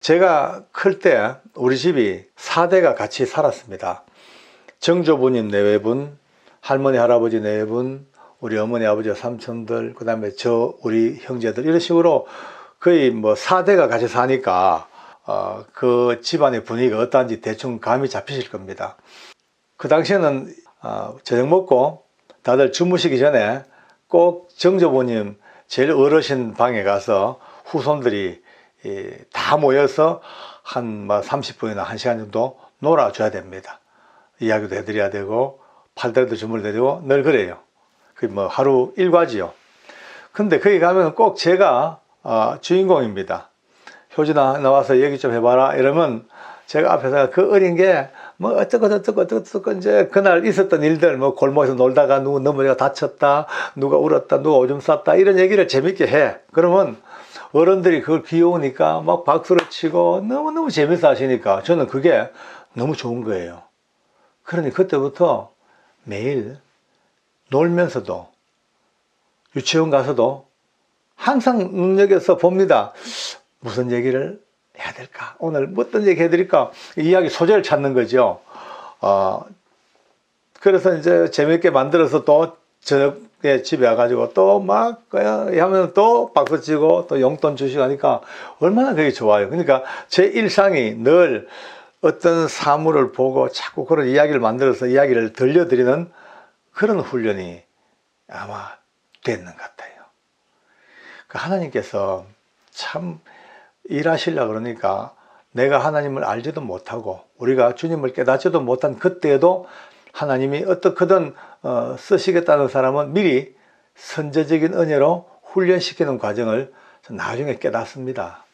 제가 클 때 우리 집이 4대가 같이 살았습니다. 정조부님 4분, 할머니 할아버지 4분, 우리 어머니 아버지 삼촌들, 그 다음에 우리 형제들, 이런 식으로 거의 뭐 4대가 같이 사니까 그 집안의 분위기가 어떠한지 대충 감이 잡히실 겁니다. 그 당시에는 저녁 먹고 다들 주무시기 전에 꼭 정조부님 제일 어르신 방에 가서 후손들이 다 모여서 한 30분이나 1시간 정도 놀아줘야 됩니다. 이야기도 해드려야 되고 팔다리도 주물러야 되고 늘 그래요. 그게 뭐 하루 일과지요. 근데 거기 가면 꼭 제가 주인공입니다. 효진아 나와서 얘기 좀 해봐라 이러면 제가 앞에서 그 어린 게 뭐 어쩌고 이제 그날 있었던 일들, 뭐 골목에서 놀다가 누구 넘어져가 다쳤다, 누가 울었다, 누가 오줌 쌌다, 이런 얘기를 재밌게 해. 그러면 어른들이 그걸 귀여우니까 막 박수를 치고 너무너무 재밌어 하시니까 저는 그게 너무 좋은 거예요. 그러니 그때부터 매일 놀면서도 유치원 가서도 항상 눈여겨서 봅니다. 무슨 얘기를 해야 될까? 오늘 어떤 얘기 해드릴까? 이야기 소재를 찾는 거죠. 그래서 이제 재밌게 만들어서 또 저녁에 집에 와가지고 또 막 하면 또 박수 치고 또 용돈 주시고 하니까 얼마나 그게 좋아요. 그러니까 제 일상이 늘 어떤 사물을 보고 자꾸 그런 이야기를 만들어서 이야기를 들려드리는 그런 훈련이 아마 됐는 것 같아요. 하나님께서 참 일하시려고 그러니까 내가 하나님을 알지도 못하고 우리가 주님을 깨닫지도 못한 그때에도 하나님이 어떻게든 쓰시겠다는 사람은 미리 선제적인 은혜로 훈련시키는 과정을 나중에 깨닫습니다.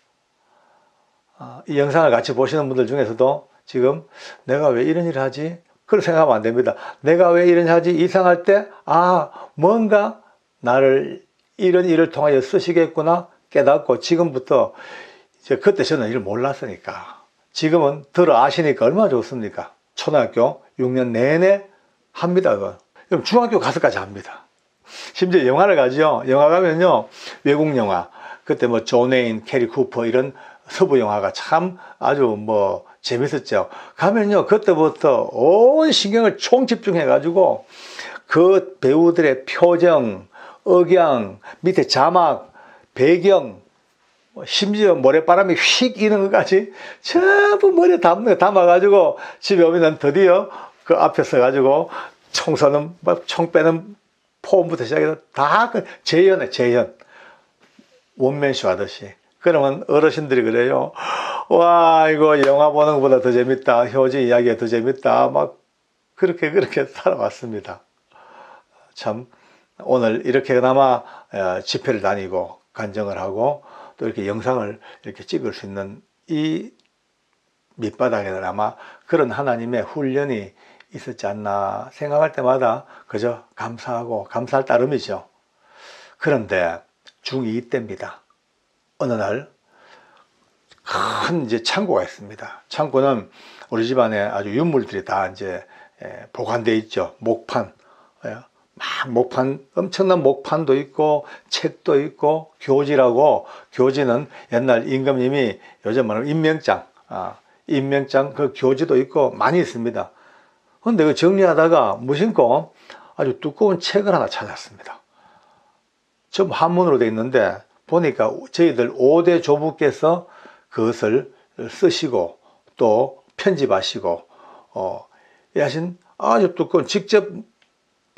이 영상을 같이 보시는 분들 중에서도 지금 내가 왜 이런 일을 하지? 그런 생각하면 안 됩니다. 내가 왜 이런 일을 하지? 이상할 때 뭔가 나를 이런 일을 통하여 쓰시겠구나 깨닫고 지금부터 그때 저는 이걸 몰랐으니까 지금은 들어 아시니까 얼마나 좋습니까? 초등학교 6년 내내 합니다. 그럼 중학교 가서까지 합니다. 심지어 영화를 가죠. 영화 가면요 외국 영화 그때 뭐 존 웨인, 캐리 쿠퍼 이런 서부 영화가 참 아주 뭐 재밌었죠. 가면요 그때부터 온 신경을 총집중해 가지고 그 배우들의 표정, 억양, 밑에 자막, 배경, 심지어 모래바람이 휙 이는 것까지 전부 머리에 담아가지고 집에 오면 드디어 그 앞에 서가지고 총 쏘는, 총 빼는 포음부터 시작해서 다 재현해, 재현. 원맨쇼 하듯이. 그러면 어르신들이 그래요. 와, 이거 영화 보는 것보다 더 재밌다. 효진 이야기가 더 재밌다. 막 그렇게 살아왔습니다. 참, 오늘 이렇게 그나마 집회를 다니고 간증을 하고 또 이렇게 영상을 이렇게 찍을 수 있는 이 밑바닥에는 아마 그런 하나님의 훈련이 있었지 않나 생각할 때마다 그저 감사하고 감사할 따름이죠. 그런데 중2 때입니다. 어느 날 큰 이제 창고가 있습니다. 창고는 우리 집안에 아주 유물들이 다 이제 보관되어 있죠. 목판. 막 목판, 엄청난 목판도 있고 책도 있고 교지라고, 교지는 옛날 임금님이 요즘 말하면 임명장, 임명장 그 교지도 있고 많이 있습니다. 근데 그 정리하다가 무심코 아주 두꺼운 책을 하나 찾았습니다. 전부 한문으로 되어 있는데 보니까 저희들 5대 조부께서 그것을 쓰시고 또 편집하시고 하신 아주 두꺼운 직접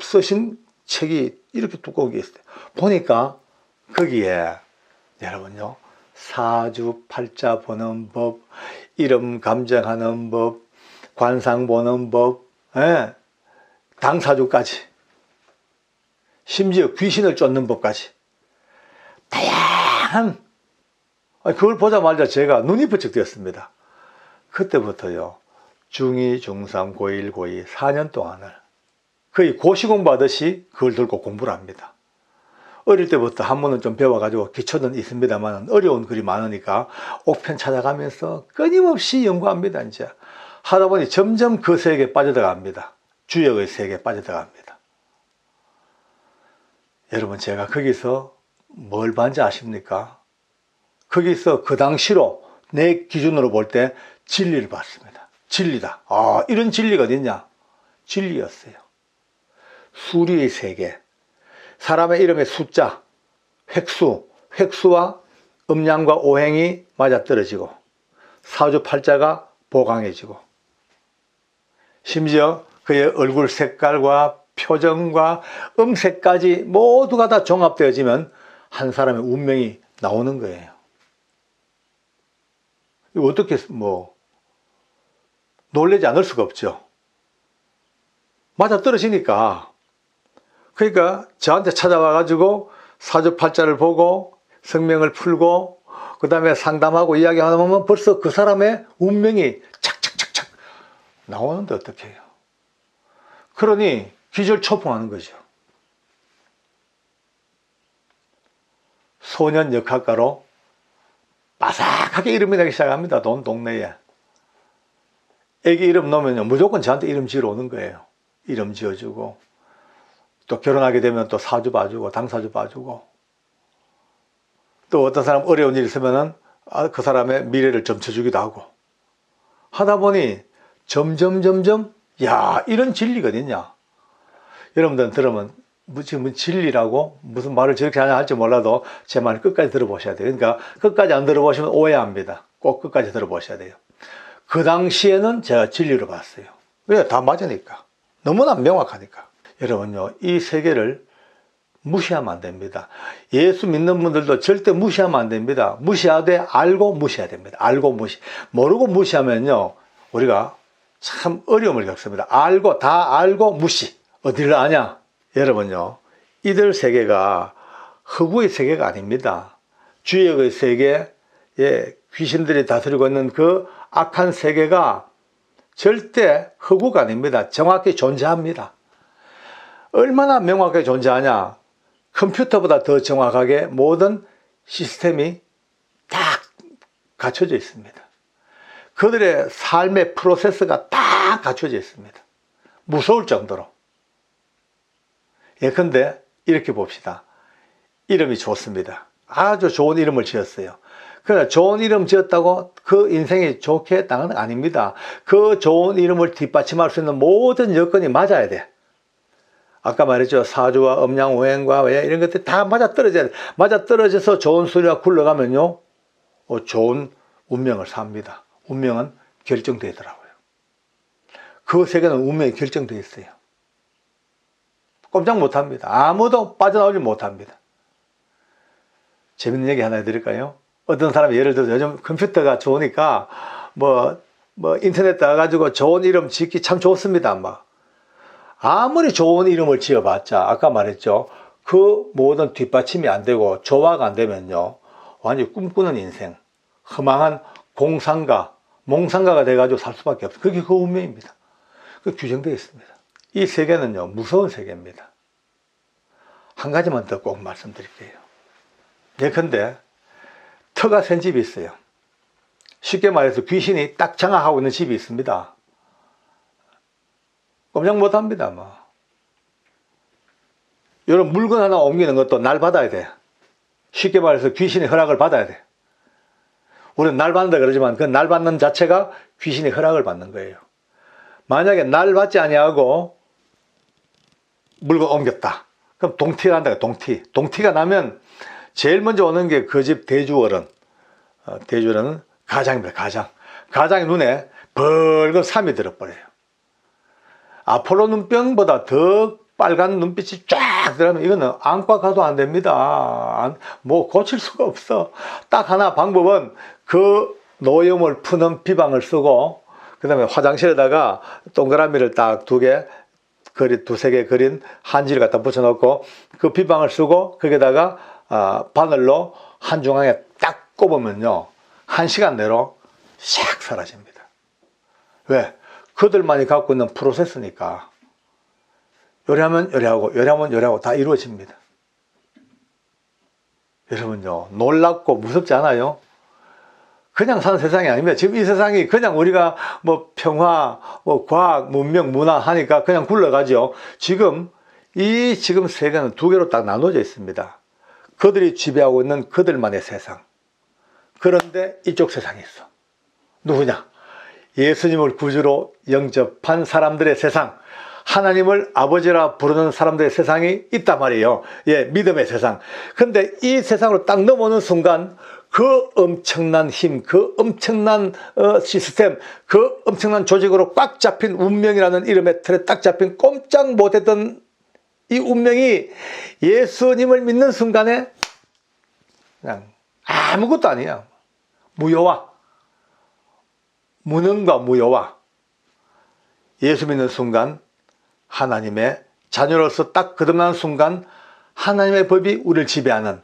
쓰신 책이 이렇게 두꺼운 게 있어요. 보니까 거기에 여러분요 사주팔자 보는 법, 이름 감정하는 법, 관상 보는 법, 당사주까지, 심지어 귀신을 쫓는 법까지 다양한, 그걸 보자마자 제가 눈이 번쩍 뜨였습니다. 그때부터요 중2, 중3, 고1, 고2 4년 동안을 거의 고시공부하듯이 그걸 들고 공부를 합니다. 어릴 때부터 한문은 좀 배워가지고 기초는 있습니다만 어려운 글이 많으니까 옥편 찾아가면서 끊임없이 연구합니다. 이제 하다 보니 점점 그 세계에 빠져들어갑니다. 주역의 세계에 빠져들어갑니다. 여러분 제가 거기서 뭘 봤는지 아십니까? 거기서 그 당시로 내 기준으로 볼 때 진리를 봤습니다. 진리다. 아, 이런 진리가 어딨냐? 진리였어요. 수리의 세계. 사람의 이름의 숫자, 획수와 음양과 오행이 맞아떨어지고 사주팔자가 보강해지고 심지어 그의 얼굴 색깔과 표정과 음색까지 모두가 다 종합되어지면 한 사람의 운명이 나오는 거예요. 이거 어떻게 놀라지 않을 수가 없죠. 맞아떨어지니까. 그러니까 저한테 찾아와가지고 사주팔자를 보고 성명을 풀고 그 다음에 상담하고 이야기하다 보면 벌써 그 사람의 운명이 착착착착 나오는데 어떻게 해요? 그러니 기절초풍하는 거죠. 소년 역학가로 바삭하게 이름이 나기 시작합니다. 동네에. 애기 이름 넣으면 무조건 저한테 이름 지으러 오는 거예요. 이름 지어주고 또 결혼하게 되면 또 사주 봐주고 당사주 봐주고 또 어떤 사람 어려운 일 있으면은 그 사람의 미래를 점쳐주기도 하고 하다 보니 점점 야, 이런 진리가 어딨냐? 여러분들은 들으면 지금 진리라고 무슨 말을 저렇게 하냐 할지 몰라도 제 말을 끝까지 들어보셔야 돼요. 그러니까 끝까지 안 들어보시면 오해합니다. 꼭 끝까지 들어보셔야 돼요. 그 당시에는 제가 진리로 봤어요. 왜? 다 맞으니까. 너무나 명확하니까. 여러분요, 이 세계를 무시하면 안 됩니다. 예수 믿는 분들도 절대 무시하면 안 됩니다. 무시하되 알고 무시해야 됩니다. 알고 무시. 모르고 무시하면요, 우리가 참 어려움을 겪습니다. 다 알고 무시. 어디를 아냐? 여러분요, 이들 세계가 허구의 세계가 아닙니다. 주역의 세계, 귀신들이 다스리고 있는 그 악한 세계가 절대 허구가 아닙니다. 정확히 존재합니다. 얼마나 명확하게 존재하냐? 컴퓨터보다 더 정확하게 모든 시스템이 딱 갖춰져 있습니다. 그들의 삶의 프로세스가 딱 갖춰져 있습니다. 무서울 정도로. 예컨대 이렇게 봅시다. 이름이 좋습니다. 아주 좋은 이름을 지었어요. 그러나 좋은 이름 지었다고 그 인생이 좋게 했다는 건 아닙니다. 그 좋은 이름을 뒷받침할 수 있는 모든 여건이 맞아야 돼. 아까 말했죠. 사주와 음양, 오행과 이런 것들이 다 맞아떨어져야 돼. 맞아떨어져서 좋은 수리가 굴러가면요, 좋은 운명을 삽니다. 운명은 결정되더라고요. 그 세계는 운명이 결정되어 있어요. 꼼짝 못합니다. 아무도 빠져나오지 못합니다. 재밌는 얘기 하나 해드릴까요? 어떤 사람이 예를 들어서 요즘 컴퓨터가 좋으니까 인터넷 따가지고 좋은 이름 짓기 참 좋습니다. 아무리 좋은 이름을 지어봤자 아까 말했죠. 그 모든 뒷받침이 안 되고 조화가 안 되면요, 완전히 꿈꾸는 인생, 허망한 공상가, 몽상가가 돼가지고 살 수밖에 없어요. 그게 그 운명입니다. 그 규정되어 있습니다. 이 세계는요, 무서운 세계입니다. 한 가지만 더 꼭 말씀드릴게요. 예컨대 터가 센 집이 있어요. 쉽게 말해서 귀신이 딱 장악하고 있는 집이 있습니다. 꼼짝 못합니다. 이런 물건 하나 옮기는 것도 날 받아야 돼. 쉽게 말해서 귀신의 허락을 받아야 돼. 우리는 날 받는다 그러지만 그 날 받는 자체가 귀신의 허락을 받는 거예요. 만약에 날 받지 아니하고 물건 옮겼다. 그럼 동티가 난다. 동티가 나면 제일 먼저 오는 게 그 집 대주어른. 대주어른은 가장입니다. 가장의 눈에 벌겋 삼이 들어버려요. 아폴로 눈병보다 더 빨간 눈빛이 쫙 들어가면 이거는 안과 가도 안 됩니다. 고칠 수가 없어. 딱 하나 방법은 그 노염을 푸는 비방을 쓰고 그 다음에 화장실에다가 동그라미를 딱 두세 개 그린 한지를 갖다 붙여놓고 그 비방을 쓰고 거기다가 바늘로 한 중앙에 딱 꼽으면요, 1시간 내로 샥 사라집니다. 왜? 그들만이 갖고 있는 프로세스니까. 요리하면 요리하고 다 이루어집니다. 여러분요, 놀랍고 무섭지 않아요? 그냥 사는 세상이 아닙니다. 지금 이 세상이 그냥 우리가 평화, 과학, 문명, 문화 하니까 그냥 굴러가죠. 지금 세계는 두 개로 딱 나눠져 있습니다. 그들이 지배하고 있는 그들만의 세상. 그런데 이쪽 세상에 있어. 누구냐? 예수님을 구주로 영접한 사람들의 세상, 하나님을 아버지라 부르는 사람들의 세상이 있단 말이에요. 예, 믿음의 세상. 근데 이 세상으로 딱 넘어오는 순간 그 엄청난 힘, 그 엄청난 시스템, 그 엄청난 조직으로 꽉 잡힌 운명이라는 이름의 틀에 딱 잡힌 꼼짝 못했던 이 운명이 예수님을 믿는 순간에 그냥 아무것도 아니야. 무효화. 무능과 무효화. 예수 믿는 순간 하나님의 자녀로서 딱 거듭나는 순간 하나님의 법이 우리를 지배하는,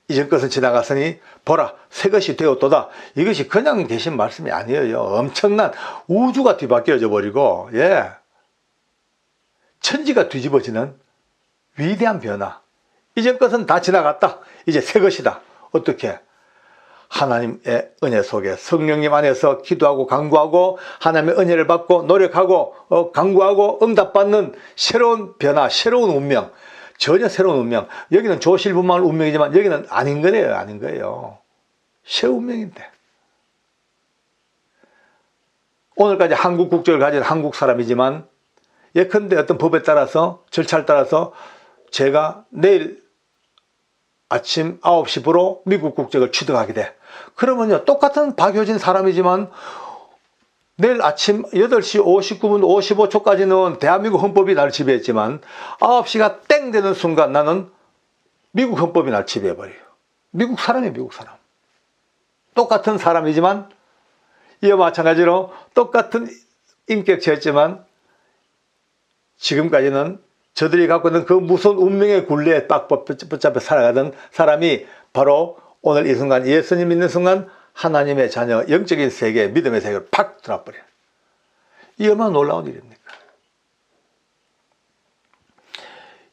이전 것은 지나갔으니 보라 새 것이 되었도다. 이것이 그냥 계신 말씀이 아니에요. 엄청난 우주가 뒤바뀌어져 버리고, 예, 천지가 뒤집어지는 위대한 변화. 이전 것은 다 지나갔다. 이제 새 것이다. 어떻게? 하나님의 은혜 속에 성령님 안에서 기도하고 간구하고 하나님의 은혜를 받고 노력하고 간구하고 응답받는 새로운 변화, 새로운 운명. 전혀 새로운 운명. 여기는 조실부망 운명이지만 여기는 아닌 거예요. 아닌 거예요. 새 운명인데. 오늘까지 한국 국적을 가진 한국 사람이지만 예컨대 어떤 법에 따라서 절차를 따라서 제가 내일 아침 9시부로 미국 국적을 취득하게 돼. 그러면요, 똑같은 박효진 사람이지만 내일 아침 8시 59분 55초까지는 대한민국 헌법이 나를 지배했지만 9시가 땡 되는 순간 나는 미국 헌법이 나를 지배해버려요. 미국 사람이에요, 미국 사람. 똑같은 사람이지만 이와 마찬가지로 똑같은 인격체였지만 지금까지는 저들이 갖고 있는 그 무서운 운명의 굴레에 딱 붙잡혀 살아가던 사람이 바로 오늘 이 순간, 예수님 믿는 순간 하나님의 자녀, 영적인 세계, 믿음의 세계로 팍 들어와버려요. 이 얼마나 놀라운 일입니까?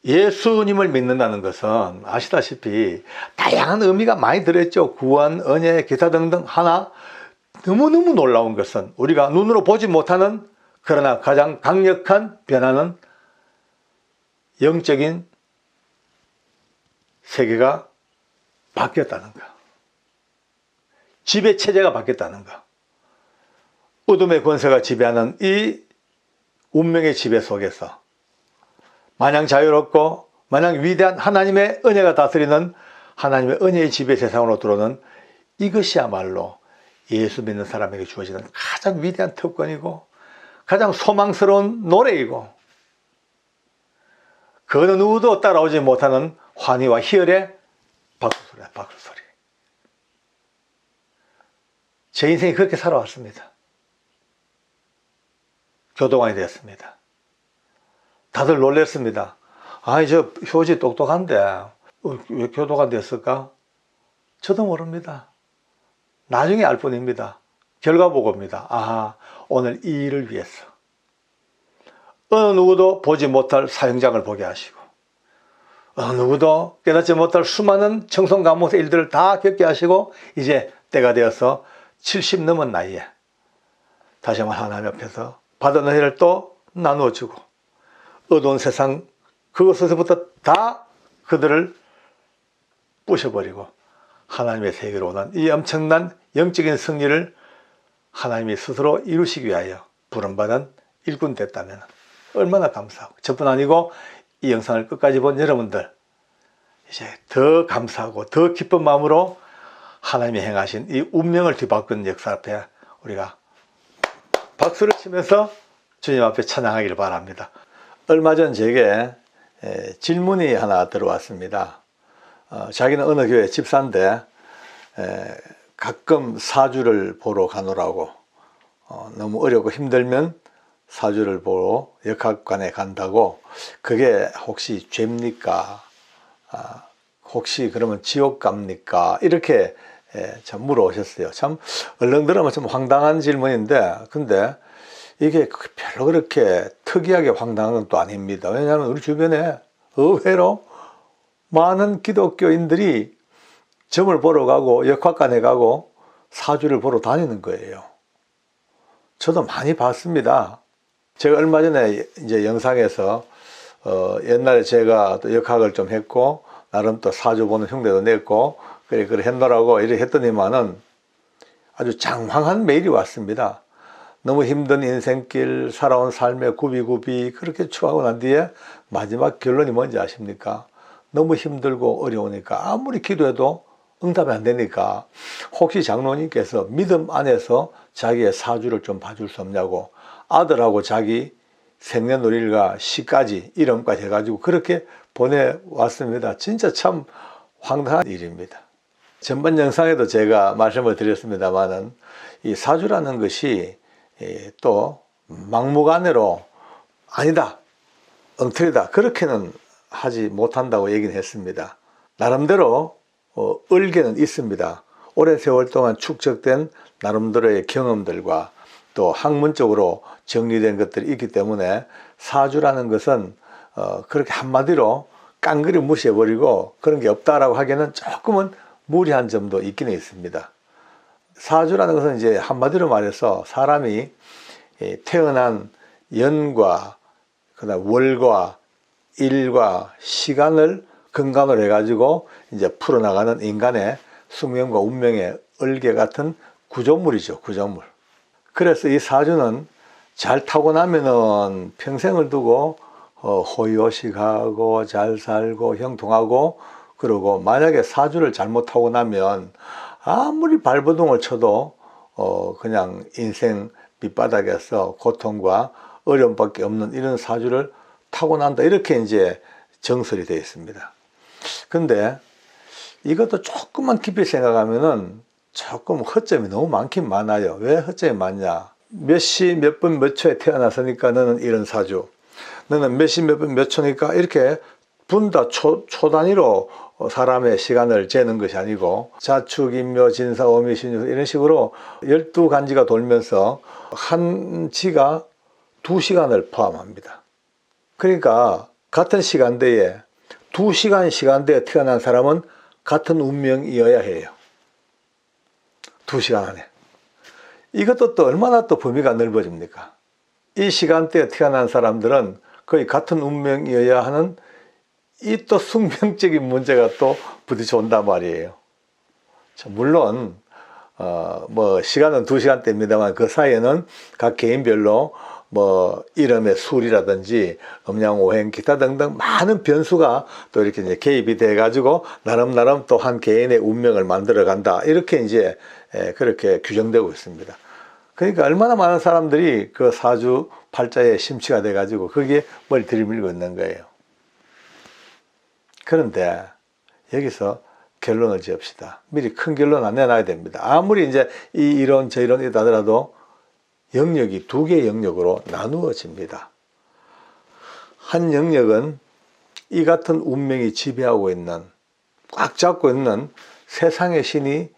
예수님을 믿는다는 것은 아시다시피 다양한 의미가 많이 들어있죠. 구원, 은혜, 기타 등등. 하나 너무너무 놀라운 것은 우리가 눈으로 보지 못하는, 그러나 가장 강력한 변화는 영적인 세계가 바뀌었다는 것. 지배체제가 바뀌었다는 것. 어둠의 권세가 지배하는 이 운명의 지배 속에서 마냥 자유롭고 마냥 위대한 하나님의 은혜가 다스리는 하나님의 은혜의 지배 세상으로 들어오는 이것이야말로 예수 믿는 사람에게 주어지는 가장 위대한 특권이고 가장 소망스러운 노래이고 그 어느 누구도 따라오지 못하는 환희와 희열의 박수소리야, 박수소리. 제 인생이 그렇게 살아왔습니다. 교도관이 되었습니다. 다들 놀랐습니다. 아니, 저 효지 똑똑한데 왜 교도관 됐을까? 저도 모릅니다. 나중에 알 뿐입니다. 결과 보고입니다. 아하, 오늘 이 일을 위해서 어느 누구도 보지 못할 사형장을 보게 하시고 어느 누구도 깨닫지 못할 수많은 청송감옥의 일들을 다 겪게 하시고 이제 때가 되어서 70 넘은 나이에 다시 한번 하나님 앞에서 받은 은혜를 또 나누어주고 어두운 세상 그것에서부터 다 그들을 부셔버리고 하나님의 세계로 오는 이 엄청난 영적인 승리를 하나님이 스스로 이루시기 위하여 부름받은 일꾼 됐다면 얼마나 감사하고, 저뿐 아니고 이 영상을 끝까지 본 여러분들 이제 더 감사하고 더 기쁜 마음으로 하나님이 행하신 이 운명을 뒤바꾼 역사 앞에 우리가 박수를 치면서 주님 앞에 찬양하기를 바랍니다. 얼마 전 제게 질문이 하나 들어왔습니다. 자기는 어느 교회 집사인데 가끔 사주를 보러 가노라고, 너무 어렵고 힘들면 사주를 보러 역학관에 간다고, 그게 혹시 죄입니까? 혹시 그러면 지옥 갑니까? 이렇게 참 물어오셨어요. 참 얼른 들으면 좀 황당한 질문인데, 근데 이게 별로 그렇게 특이하게 황당한 건 또 아닙니다. 왜냐하면 우리 주변에 의외로 많은 기독교인들이 점을 보러 가고 역학관에 가고 사주를 보러 다니는 거예요. 저도 많이 봤습니다. 제가 얼마 전에 이제 영상에서 옛날에 제가 또 역학을 좀 했고 나름 또 사주 보는 흉내도 냈고 그래 했노라고 이렇게 했더니만은 아주 장황한 메일이 왔습니다. 너무 힘든 인생길 살아온 삶의 굽이굽이 그렇게 추하고 난 뒤에 마지막 결론이 뭔지 아십니까? 너무 힘들고 어려우니까 아무리 기도해도 응답이 안 되니까 혹시 장로님께서 믿음 안에서 자기의 사주를 좀 봐줄 수 없냐고 아들하고 자기 생년월일과 시까지 이름까지 해가지고 그렇게 보내왔습니다. 진짜 참 황당한 일입니다. 전번 영상에도 제가 말씀을 드렸습니다만은 이 사주라는 것이 또 막무가내로 아니다, 엉터리다 그렇게는 하지 못한다고 얘기는 했습니다. 나름대로 을개는 있습니다. 오랜 세월 동안 축적된 나름대로의 경험들과 또 학문적으로 정리된 것들이 있기 때문에 사주라는 것은 그렇게 한마디로 깡그리 무시해버리고 그런 게 없다라고 하기에는 조금은 무리한 점도 있기는 있습니다. 사주라는 것은 이제 한마디로 말해서 사람이 태어난 연과 그다음 월과 일과 시간을 근간으로 해가지고 이제 풀어나가는 인간의 숙명과 운명의 을개 같은 구조물이죠. 구조물. 그래서 이 사주는 잘 타고나면은 평생을 두고 호의호식하고 잘 살고 형통하고 그러고 만약에 사주를 잘못 타고나면 아무리 발버둥을 쳐도 그냥 인생 밑바닥에서 고통과 어려움밖에 없는 이런 사주를 타고난다 이렇게 이제 정설이 되어 있습니다. 근데 이것도 조금만 깊이 생각하면은 조금 허점이 너무 많긴 많아요. 왜 허점이 많냐? 몇 시 몇 분 몇 초에 태어났으니까 너는 이런 사주, 너는 몇 시 몇 분 몇 초니까 이렇게 분다 초 단위로 사람의 시간을 재는 것이 아니고 자축, 인묘, 진사, 오미, 신유 이런 식으로 12간지가 돌면서 한 지가 2시간을 포함합니다. 그러니까 같은 시간대에 2시간 시간대에 태어난 사람은 같은 운명이어야 해요. 2시간 안에. 이것도 또 얼마나 또 범위가 넓어집니까? 이 시간대에 태어난 사람들은 거의 같은 운명이어야 하는 이 또 숙명적인 문제가 또 부딪혀온단 말이에요. 물론 뭐 시간은 2시간대입니다만 그 사이에는 각 개인별로 뭐 이름의 술이라든지 음양오행 기타 등등 많은 변수가 또 이렇게 이제 개입이 돼 가지고 나름 또 한 개인의 운명을 만들어 간다 이렇게 이제 그렇게 규정되고 있습니다. 그러니까 얼마나 많은 사람들이 그 사주 팔자에 심취가 돼 가지고 거기에 뭘 들이밀고 있는 거예요. 그런데 여기서 결론을 지읍시다. 미리 큰 결론 안 내놔야 됩니다. 아무리 이제 이 이론 저 이론이다 하더라도 영역이 2개의 영역으로 나누어집니다. 한 영역은 이 같은 운명이 지배하고 있는 꽉 잡고 있는 세상의 신이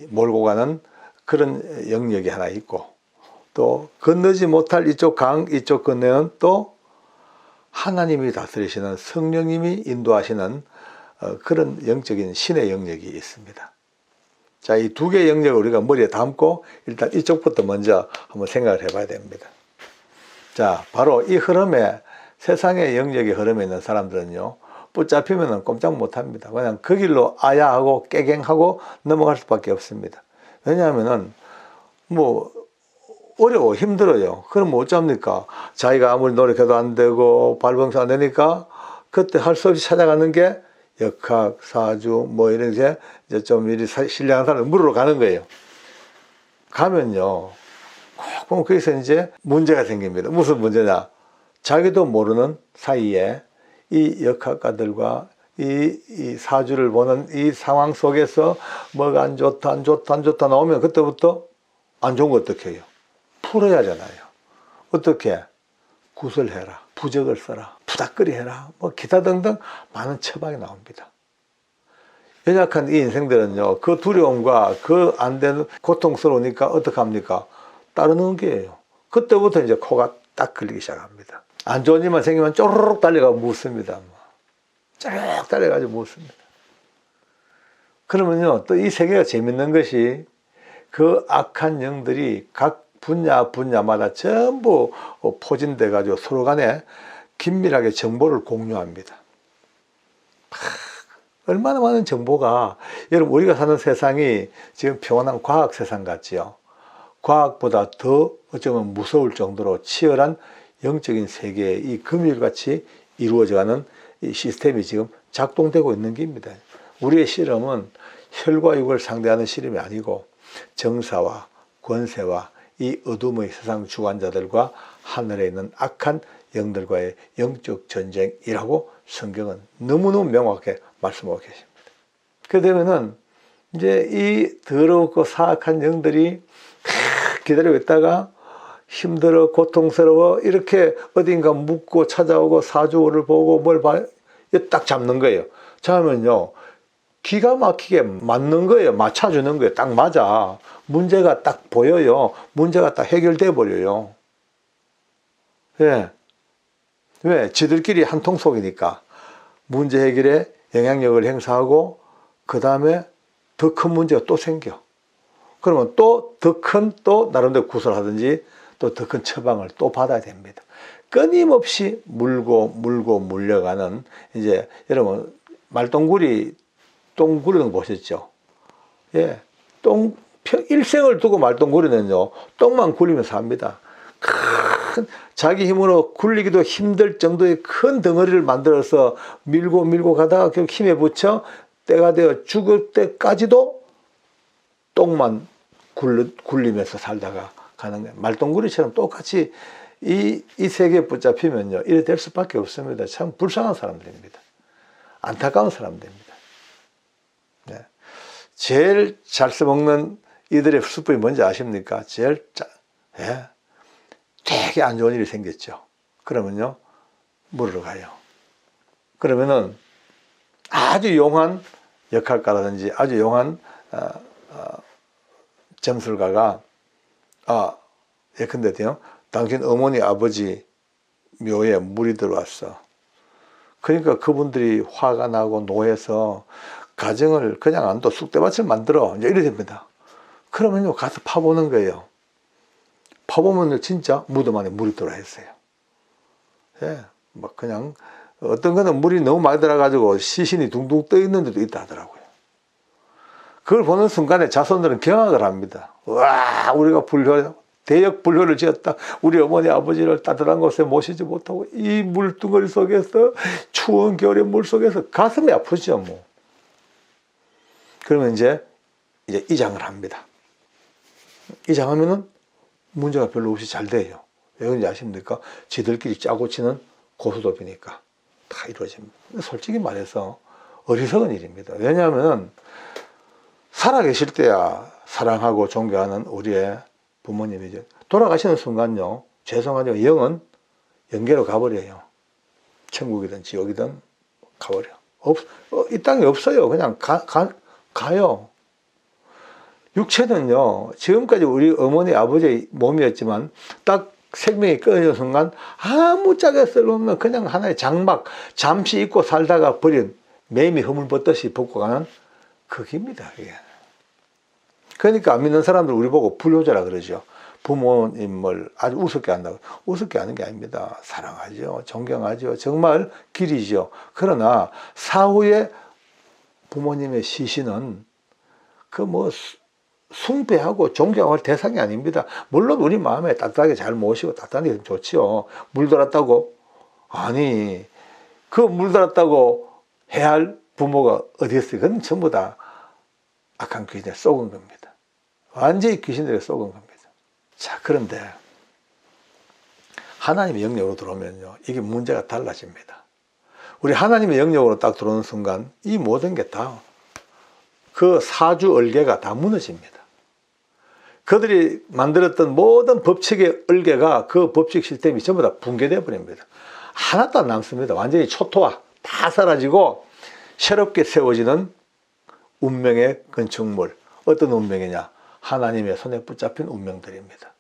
몰고 가는 그런 영역이 하나 있고 또 건너지 못할 이쪽 강 이쪽 건너는 또 하나님이 다스리시는 성령님이 인도하시는 그런 영적인 신의 영역이 있습니다. 자, 이 2개의 영역을 우리가 머리에 담고 일단 이쪽부터 먼저 한번 생각을 해봐야 됩니다. 자, 바로 이 흐름에 세상의 영역의 흐름에 있는 사람들은요 붙잡히면 꼼짝 못합니다. 그냥 그 길로 아야하고 깨갱하고 넘어갈 수밖에 없습니다. 왜냐하면은 뭐 어려워 힘들어요. 그럼 뭐 어쩝니까? 자기가 아무리 노력해도 안 되고 발버둥 안 되니까 그때 할 수 없이 찾아가는 게 역학, 사주 뭐 이런 게 이제 좀 이리 신뢰하는 사람을 물으러 가는 거예요. 가면요 꼭 보면 거기서 이제 문제가 생깁니다. 무슨 문제냐? 자기도 모르는 사이에 이 역학가들과 이 사주를 보는 이 상황 속에서 뭐가 안 좋다 나오면 그때부터 안 좋은 거 어떻게 해요? 풀어야 하잖아요. 어떻게? 구설해라, 부적을 써라, 부닥거리 해라, 뭐 기타 등등 많은 처방이 나옵니다. 연약한 이 인생들은요, 그 두려움과 그 안 되는 고통스러우니까 어떡합니까? 따르는 게예요. 그때부터 이제 코가 딱 걸리기 시작합니다. 안 좋은 일만 생기면 쪼르륵 달려가 묻습니다. 쪼르륵 달려가지고 묻습니다. 그러면요, 또 이 세계가 재밌는 것이 그 악한 영들이 각 분야마다 전부 포진돼 가지고 서로 간에 긴밀하게 정보를 공유합니다. 얼마나 많은 정보가, 여러분 우리가 사는 세상이 지금 평온한 과학 세상 같지요. 과학보다 더 어쩌면 무서울 정도로 치열한 영적인 세계의 이 금일같이 이루어져가는 이 시스템이 지금 작동되고 있는 겁니다. 우리의 실험은 혈과 육을 상대하는 실험이 아니고 정사와 권세와 이 어둠의 세상 주관자들과 하늘에 있는 악한 영들과의 영적 전쟁이라고 성경은 너무너무 명확하게 말씀하고 계십니다. 그러면은 이제 이 더럽고 사악한 영들이 기다리고 있다가 힘들어 고통스러워 이렇게 어딘가 묻고 찾아오고 사주를 보고 뭘 봐, 딱 잡는 거예요. 잡으면요 기가 막히게 맞는 거예요. 맞춰주는 거예요. 딱 맞아. 문제가 딱 보여요. 문제가 딱 해결돼 버려요. 왜? 왜? 지들끼리 한 통속이니까 문제 해결에 영향력을 행사하고 그 다음에 더 큰 문제가 또 생겨. 그러면 또 더 큰 또 나름대로 구설하든지 또 더 큰 처방을 또 받아야 됩니다. 끊임없이 물고 물려가는, 이제 여러분 말똥구리 똥 구르는 거 보셨죠? 예, 일생을 두고 말똥구리는요 똥만 굴리면 삽니다. 자기 힘으로 굴리기도 힘들 정도의 큰 덩어리를 만들어서 밀고 가다가 결국 힘에 붙여 때가 되어 죽을 때까지도 똥만 굴리면서 살다가 가는 거예요. 말똥구리처럼 똑같이 이 세계에 붙잡히면요 이래 될 수밖에 없습니다. 참 불쌍한 사람들입니다. 안타까운 사람들입니다. 네. 제일 잘 써먹는 이들의 수법이 뭔지 아십니까? 예. 되게 안 좋은 일이 생겼죠. 그러면요 물으러 가요. 그러면은 아주 용한 역할가라든지 아주 용한 점술가가 예컨대요 당신 어머니 아버지 묘에 물이 들어왔어. 그러니까 그분들이 화가 나고 노해서 가정을 그냥 안 둬 쑥대밭을 만들어 이제 이래 됩니다. 그러면요 가서 파보는 거예요. 파보면 진짜 무덤 안에 물이 들어와 있어요. 예, 막 그냥 어떤 거는 물이 너무 많이 들어가지고 시신이 둥둥 떠 있는 데도 있다 하더라고요. 그걸 보는 순간에 자손들은 경악을 합니다. 와, 우리가 대역 불효를 지었다. 우리 어머니 아버지를 따뜻한 곳에 모시지 못하고 이 물뚱어리 속에서 추운 겨울의 물 속에서 가슴이 아프죠 뭐. 그러면 이제 이장을 합니다. 이장하면은 문제가 별로 없이 잘 돼요. 왜 그런지 아십니까? 지들끼리 짜고 치는 고스톱이니까 다 이루어집니다. 솔직히 말해서 어리석은 일입니다. 왜냐하면 살아계실 때야 사랑하고 존경하는 우리의 부모님이죠. 돌아가시는 순간요 죄송하죠 영은 영계로 가버려요. 천국이든 지옥이든 가버려. 이 땅에 없어요. 그냥 가요. 육체는요 지금까지 우리 어머니 아버지의 몸이었지만 딱 생명이 끊어지는 순간 아무짝에 쓸모없는 그냥 하나의 장막, 잠시 잊고 살다가 버린 매미 허물 벗듯이 벗고 가는 그깁니다. 이게. 그러니까 안 믿는 사람들 우리 보고 불효자라 그러죠. 부모님을 아주 우습게 한다고. 우습게 하는 게 아닙니다. 사랑하죠. 존경하죠. 정말 길이죠. 그러나 사후에 부모님의 시신은 숭배하고 존경할 대상이 아닙니다. 물론 우리 마음에 따뜻하게 잘 모시고 따뜻하게 있으면 좋지요. 물들었다고? 아니, 그 물들었다고 해야 할 부모가 어디 있어요? 그건 전부 다 악한 귀신에 쏘은 겁니다. 완전히 귀신들에 쏘은 겁니다. 자, 그런데 하나님의 영역으로 들어오면요 이게 문제가 달라집니다. 우리 하나님의 영역으로 딱 들어오는 순간 이 모든 게 다 그 사주 얼개가 다 무너집니다. 그들이 만들었던 모든 법칙의 얼개가 그 법칙 시스템이 전부 다 붕괴되어 버립니다. 하나도 안 남습니다. 완전히 초토화 다 사라지고 새롭게 세워지는 운명의 건축물. 어떤 운명이냐? 하나님의 손에 붙잡힌 운명들입니다.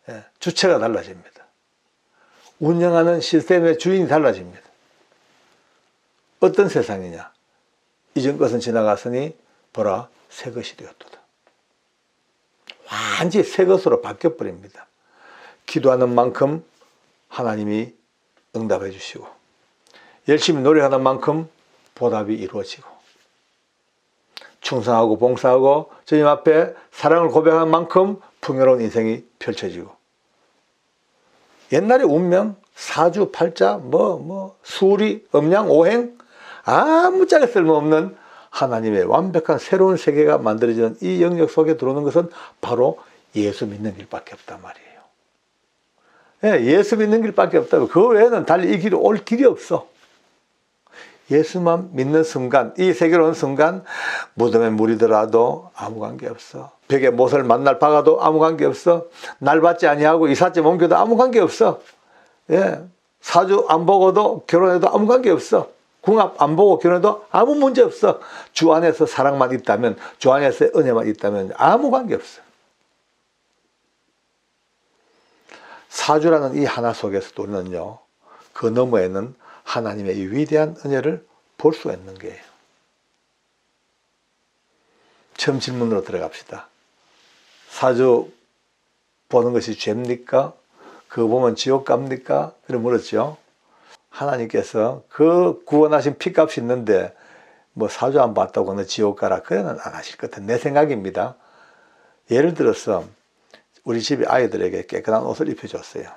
예, 주체가 달라집니다. 운영하는 시스템의 주인이 달라집니다. 어떤 세상이냐? 이전 것은 지나갔으니 보라 새 것이 되었도다. 완전히 새 것으로 바뀌어버립니다. 기도하는 만큼 하나님이 응답해 주시고 열심히 노력하는 만큼 보답이 이루어지고 충성하고 봉사하고 주님 앞에 사랑을 고백한 만큼 풍요로운 인생이 펼쳐지고 옛날의 운명, 사주, 팔자, 수리, 음양, 오행 아무짝에 쓸모없는 하나님의 완벽한 새로운 세계가 만들어지는 이 영역 속에 들어오는 것은 바로 예수 믿는 길밖에 없단 말이에요. 예, 예수 믿는 길밖에 없다고. 그 외에는 달리 이 길을 올 길이 없어. 예수만 믿는 순간, 이 세계로 온 순간 무덤에 물이더라도 아무 관계없어. 벽에 못을 만날 박아도 아무 관계없어. 날 받지 아니하고 이삿짐 옮겨도 아무 관계없어. 예, 사주 안 보고도 결혼해도 아무 관계없어. 궁합 안 보고 결혼해도 아무 문제 없어. 주 안에서 사랑만 있다면, 주 안에서 은혜만 있다면 아무 관계없어. 사주라는 이 하나 속에서도 우리는요, 그 너머에는 하나님의 이 위대한 은혜를 볼 수가 있는 거예요. 처음 질문으로 들어갑시다. 사주 보는 것이 죄입니까? 그거 보면 지옥 갑니까? 그래 물었죠. 하나님께서 그 구원하신 피값이 있는데 사주 안 봤다고 너 지옥 가라. 그래는 안 하실 것 같아요. 내 생각입니다. 예를 들어서 우리 집에 아이들에게 깨끗한 옷을 입혀줬어요.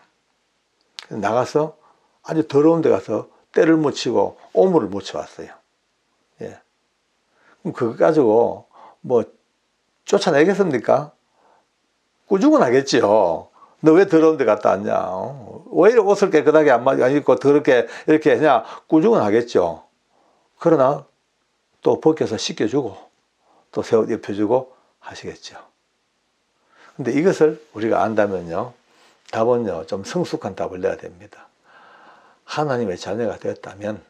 나가서 아주 더러운 데 가서 때를 묻히고 오물을 묻혀왔어요. 예. 그럼 그거 가지고 쫓아내겠습니까? 꾸중은 하겠지요. 너 왜 더러운 데 갔다 왔냐? 왜 이렇게 옷을 깨끗하게 안 입고 더럽게 이렇게 했냐? 꾸중은 하겠죠. 그러나 또 벗겨서 씻겨주고 또 새 옷 입혀주고 하시겠죠. 근데 이것을 우리가 안다면요, 답은요, 좀 성숙한 답을 내야 됩니다. 하나님의 자녀가 되었다면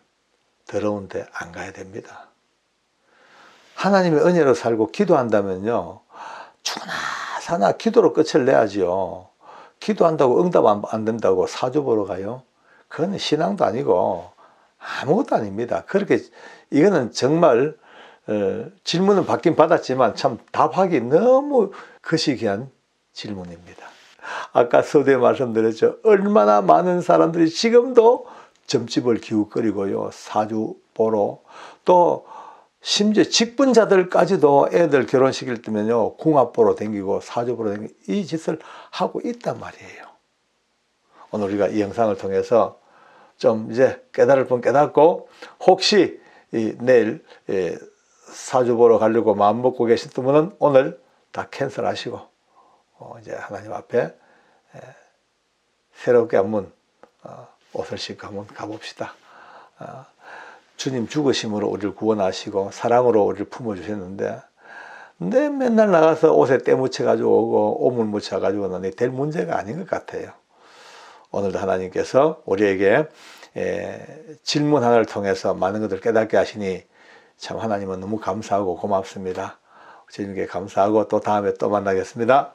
더러운데 안 가야 됩니다. 하나님의 은혜로 살고 기도한다면요, 죽나 사나 기도로 끝을 내야지요. 기도한다고 응답 안 된다고 사주 보러 가요? 그건 신앙도 아니고 아무것도 아닙니다. 그렇게 이거는 정말 질문은 받긴 받았지만 참 답하기 너무 거시기한 질문입니다. 아까 서두에 말씀드렸죠. 얼마나 많은 사람들이 지금도 점집을 기웃거리고요, 사주 보러, 또 심지어 직분자들까지도 애들 결혼시킬 때면요, 궁합 보러 다니고 사주 보러 다니고 이 짓을 하고 있단 말이에요. 오늘 우리가 이 영상을 통해서 좀 이제 깨달을 분 깨닫고, 혹시 내일 사주 보러 가려고 마음 먹고 계셨던 분은 오늘 다 캔슬하시고 이제 하나님 앞에 새롭게 한번 옷을 씻고 한번 가봅시다. 주님 죽으심으로 우리를 구원하시고 사랑으로 우리를 품어주셨는데, 근데 맨날 나가서 옷에 때 묻혀가지고 오고 오물 묻혀가지고는 될 문제가 아닌 것 같아요. 오늘도 하나님께서 우리에게 질문 하나를 통해서 많은 것을 깨닫게 하시니 참 하나님은 너무 감사하고 고맙습니다. 주님께 감사하고 또 다음에 또 만나겠습니다.